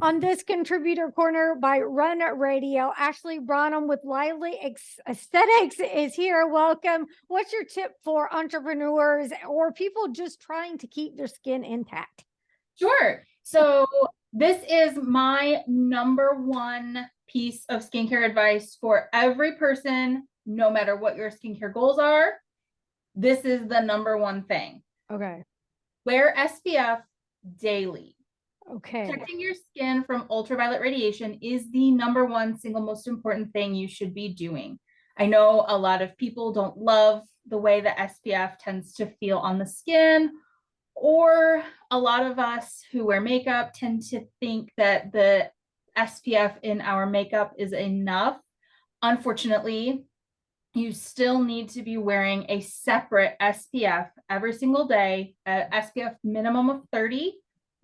On this contributor corner by Run Radio, Ashely Branham with Lively Aesthetics is here. Welcome. What's your tip for entrepreneurs or people just trying to keep their skin intact? Sure. So this is my number one piece of skincare advice for every person, no matter what your skincare goals are. This is the number one thing. Okay. Wear SPF daily. Okay. Protecting your skin from ultraviolet radiation is the number one single most important thing you should be doing. I know a lot of people don't love the way the SPF tends to feel on the skin, or a lot of us who wear makeup tend to think that the SPF in our makeup is enough. Unfortunately, you still need to be wearing a separate SPF every single day, a SPF minimum of 30,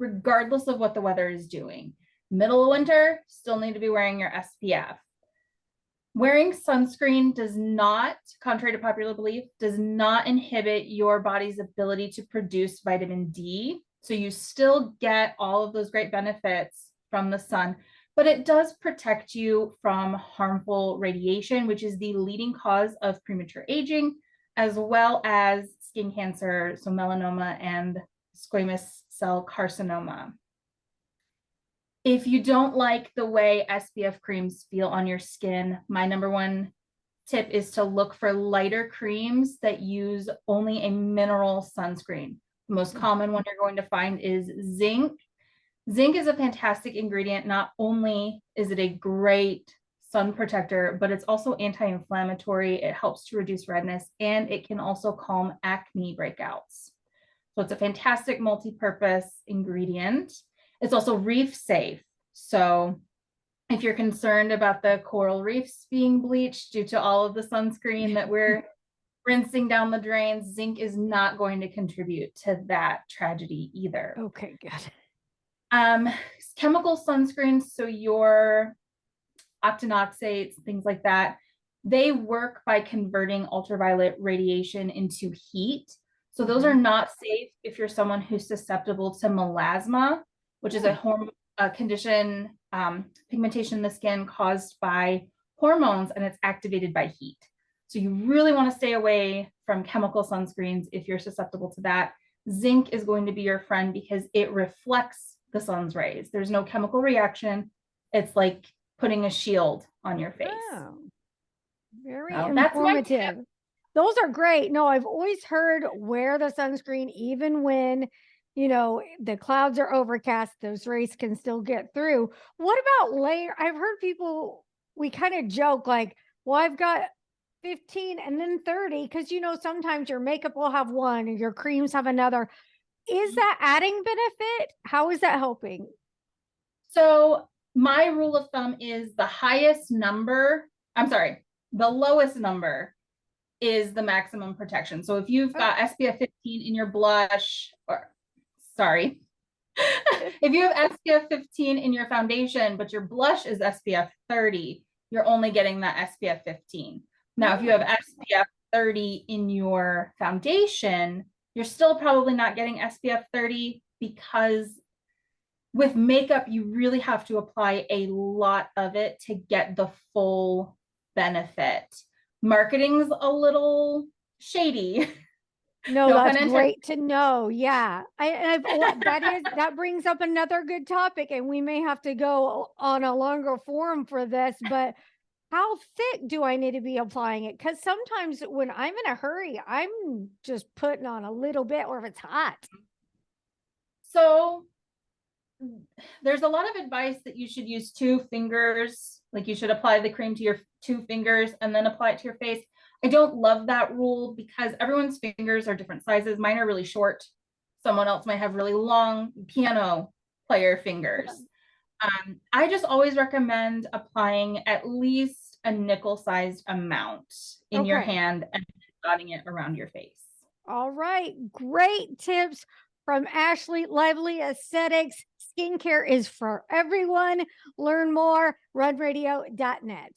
regardless of what the weather is doing. Middle of winter, still need to be wearing your SPF. Wearing sunscreen does not, contrary to popular belief, does not inhibit your body's ability to produce vitamin D. So you still get all of those great benefits from the sun, but it does protect you from harmful radiation, which is the leading cause of premature aging, as well as skin cancer, so melanoma and squamous cell carcinoma. If you don't like the way SPF creams feel on your skin, my number one tip is to look for lighter creams that use only a mineral sunscreen. The most common one you're going to find is zinc. Zinc is a fantastic ingredient. Not only is it a great sun protector, but it's also anti-inflammatory. It helps to reduce redness, and it can also calm acne breakouts. So it's a fantastic multi-purpose ingredient. It's also reef safe. So if you're concerned about the coral reefs being bleached due to all of the sunscreen that we're rinsing down the drains, zinc is not going to contribute to that tragedy either. Okay, good. Chemical sunscreens, so your octinoxates, things like that, they work by converting ultraviolet radiation into heat. So those are not safe if you're someone who's susceptible to melasma, which is a condition, pigmentation in the skin caused by hormones, and it's activated by heat. So you really want to stay away from chemical sunscreens if you're susceptible to that. Zinc is going to be your friend because it reflects the sun's rays. There's no chemical reaction. It's like putting a shield on your face. Oh, very That's my informative. tip. Those are great. No, I've always heard wear the sunscreen even when, the clouds are overcast, those rays can still get through. What about layer? I've heard people, we kind of joke like, well, I've got 15 and then 30 because, sometimes your makeup will have one and your creams have another. Is that adding benefit? How is that helping? So my rule of thumb is the lowest number is the maximum protection. So if you've got SPF 15 in your blush, if you have SPF 15 in your foundation, but your blush is SPF 30, you're only getting that SPF 15. Now, if you have SPF 30 in your foundation, you're still probably not getting SPF 30 because with makeup, you really have to apply a lot of it to get the full benefit. Marketing's a little shady. No, that's great to know. Yeah. That brings up another good topic, and we may have to go on a longer forum for this, but how thick do I need to be applying it? Because sometimes when I'm in a hurry, I'm just putting on a little bit, or if it's hot. So there's a lot of advice that you should use 2 fingers. Like you should apply the cream to your 2 fingers and then apply it to your face. I don't love that rule because everyone's fingers are different sizes. Mine are really short. Someone else might have really long piano player fingers. I just always recommend applying at least a nickel-sized amount in your hand and dotting it around your face. All right. Great tips from Ashely. Lively Aesthetics. Skincare is for everyone. Learn more, runradio.net.